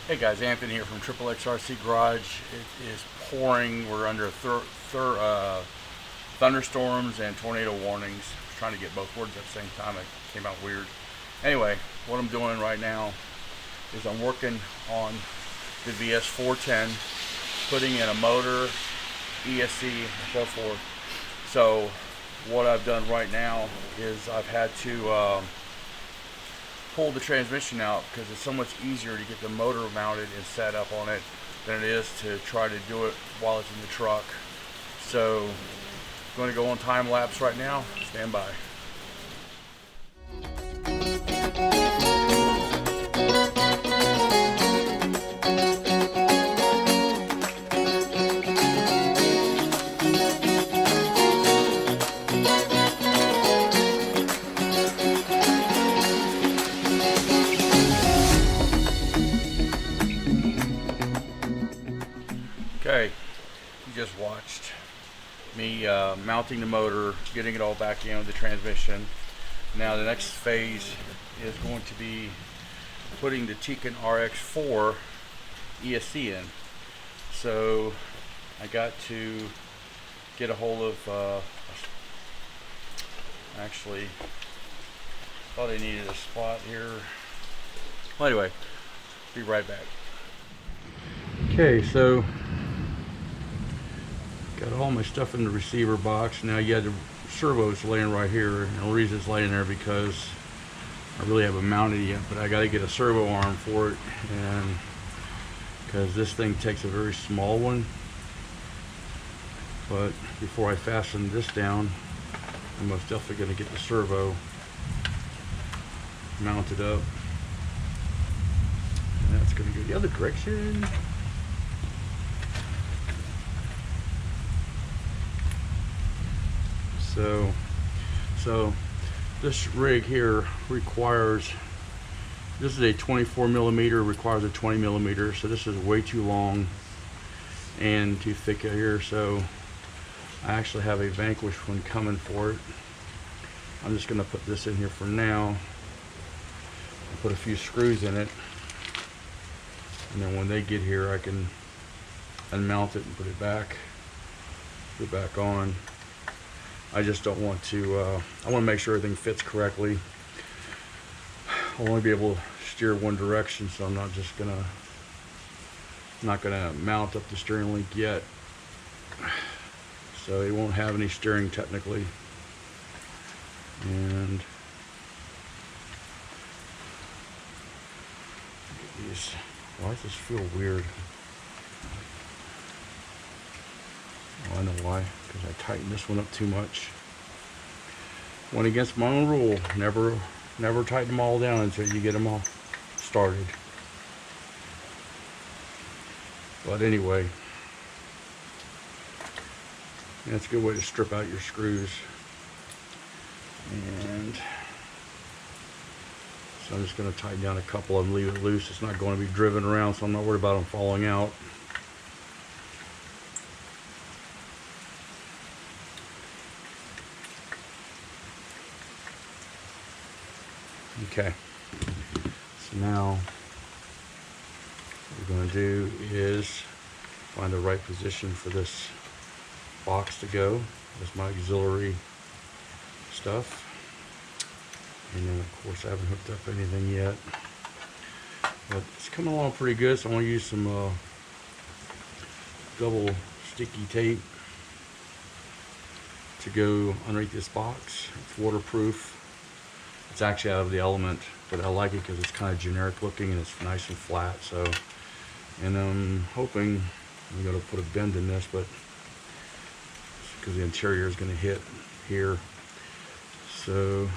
Hey guys, Anthony here from Triple XRC Garage. It is pouring. We're under thunderstorms and tornado warnings. I was trying to get both words at the same time. It came out weird. Anyway, what I'm doing right now is I'm working on the VS410, putting in a motor, ESC, and so forth. So what I've done right now is I've had to pull the transmission out because it's so much easier to get the motor mounted and set up on it than it is to try to do it while it's in the truck. So I'm going to go on time lapse right now. Stand by. Okay, you just watched me mounting the motor, getting it all back in with the transmission. Now the next phase is going to be putting the DECALS RX4 ESC in. So I got to get a hold of, actually thought I needed a spot here. Well, anyway, be right back. Okay, so got all my stuff in the receiver box. Now you had the servos laying right here, and the reason it's laying there because I really haven't mounted it yet, but I got to get a servo arm for it, and because this thing takes a very small one. But before I fasten this down, I'm most definitely going to get the servo mounted up, and that's going to go the other direction. So this rig here requires, this is a 24 millimeter, requires a 20 millimeter, so this is way too long and too thick here. So I actually have a Vanquish one coming for it. I'm just going to put this in here for now and put a few screws in it, and then when they get here I can unmount it and put it back on. I just don't want to, I want to make sure everything fits correctly. I'll only be able to steer one direction, so I'm not gonna mount up the steering link yet. So it won't have any steering technically. And these, why does this feel weird? Oh, I know why, because I tightened this one up too much. Went against my own rule. Never tighten them all down until you get them all started. But anyway, that's a good way to strip out your screws. And so I'm just going to tighten down a couple of them, leave it loose. It's not going to be driven around, so I'm not worried about them falling out. Okay, so now what we're going to do is find the right position for this box to go. That's my auxiliary stuff. And then of course I haven't hooked up anything yet, but it's coming along pretty good. So I want to use some double sticky tape to go underneath this box. It's waterproof. It's actually out of the Element, but I like it because it's kind of generic looking and it's nice and flat. So, and I'm hoping I'm going to put a bend in this, but because the interior is going to hit here. So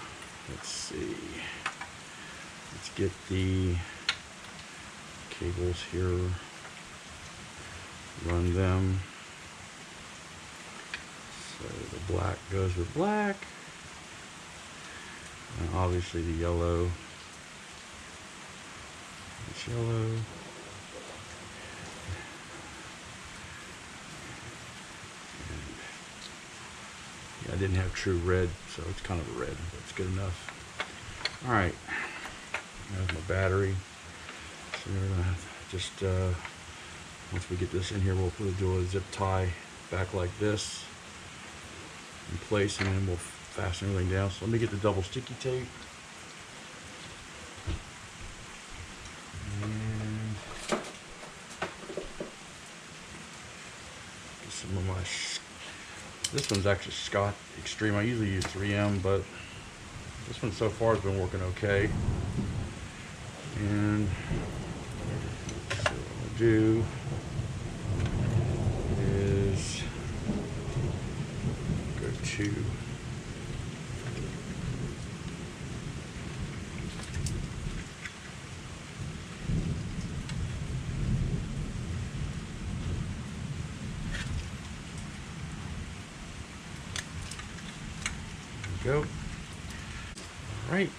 let's see. Let's get the cables here. Run them. So the black goes with black. And obviously the yellow, it's yellow. Yeah, I didn't have true red, so it's kind of red, but it's good enough. All right, there's my battery. So we're gonna just once we get this in here, we'll do a zip tie back like this in place, and then we'll fasten everything down. So let me get the double sticky tape. And get some of my, this one's actually Scott Extreme. I usually use 3M, but this one so far has been working okay. And so what I'll do is go to go. All right.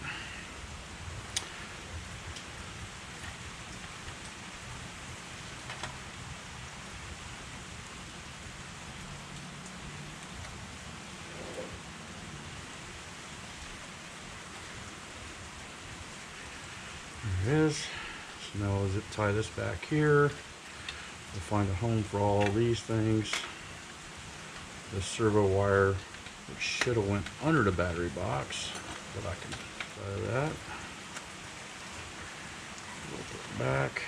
There it is. So now I'll zip tie this back here. We'll find a home for all these things. The servo wire, which should have went under the battery box, but I can try that. We'll put it back.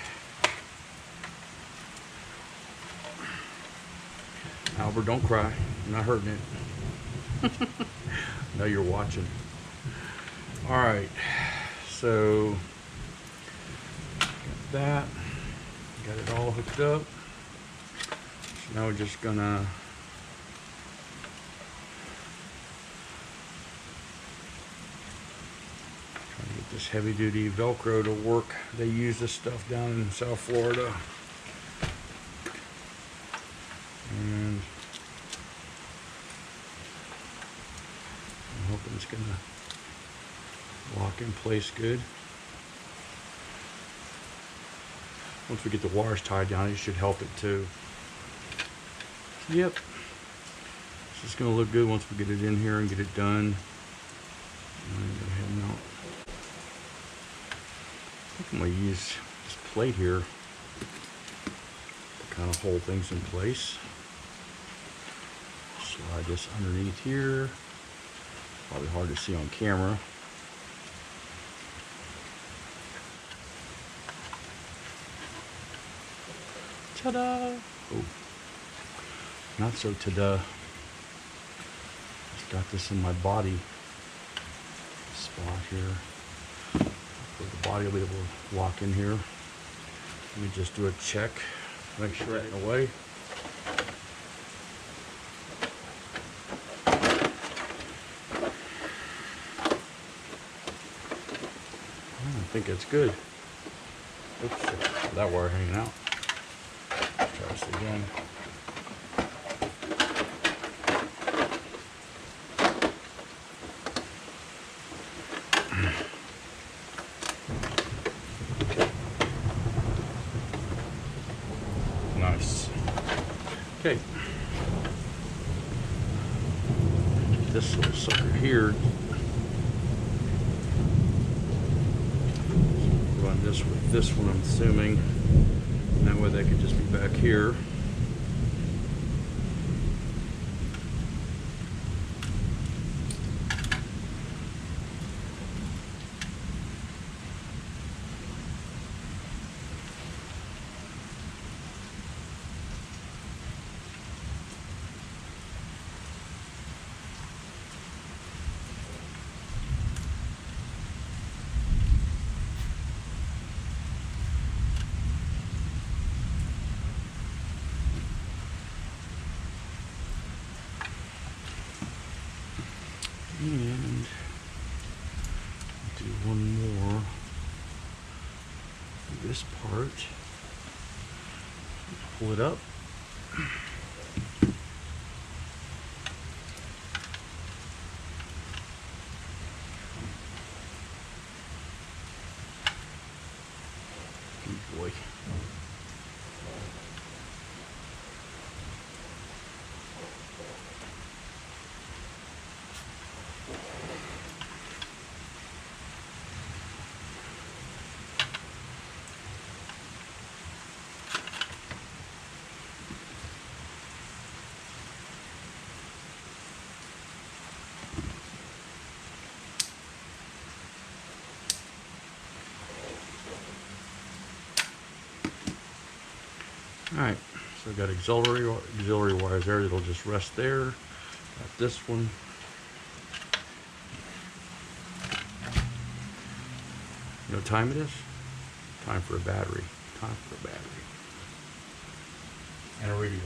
Albert, don't cry. I'm not hurting it. I know you're watching. All right, so got that. Got it all hooked up. So now we're just gonna get this heavy duty Velcro to work. They use this stuff down in South Florida. And I'm hoping it's gonna lock in place good. Once we get the wires tied down, it should help it too. Yep. It's just gonna look good once we get it in here and get it done. Go ahead and mount. I think I'm gonna use this plate here to kind of hold things in place. Slide this underneath here. Probably hard to see on camera. Ta-da! Oh, not so ta-da. Just got this in my body spot here. The body will be able to lock in here. Let me just do a check, make sure it ain't away. I think it's good. Oops, that wire hanging out. Let's try this again. Nice. Okay. This little sucker here. Run this with this one, I'm assuming. And that way they could just be back here. And do one more. This part. Pull it up. Good boy. Alright, so I've got auxiliary wires there that'll just rest there. Got this one. You know what time it is? Time for a battery. Time for a battery. And a radio.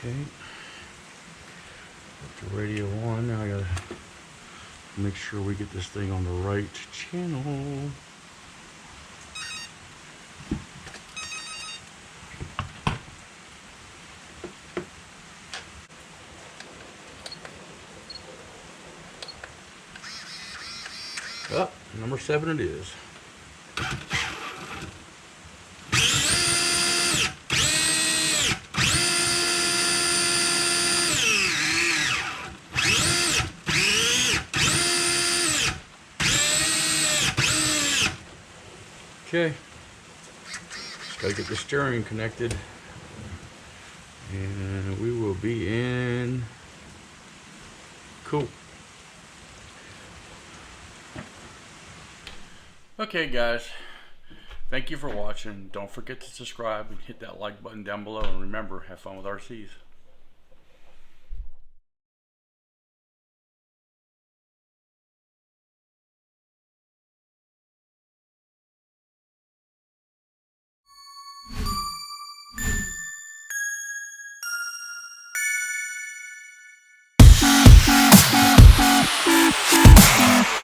Okay, put the radio on. Now I gotta make sure we get this thing on the right channel. Oh, number 7 it is. Okay, just gotta get the steering connected, and we will be in. Cool. Okay guys, thank you for watching. Don't forget to subscribe and hit that like button down below, and remember, have fun with RCs.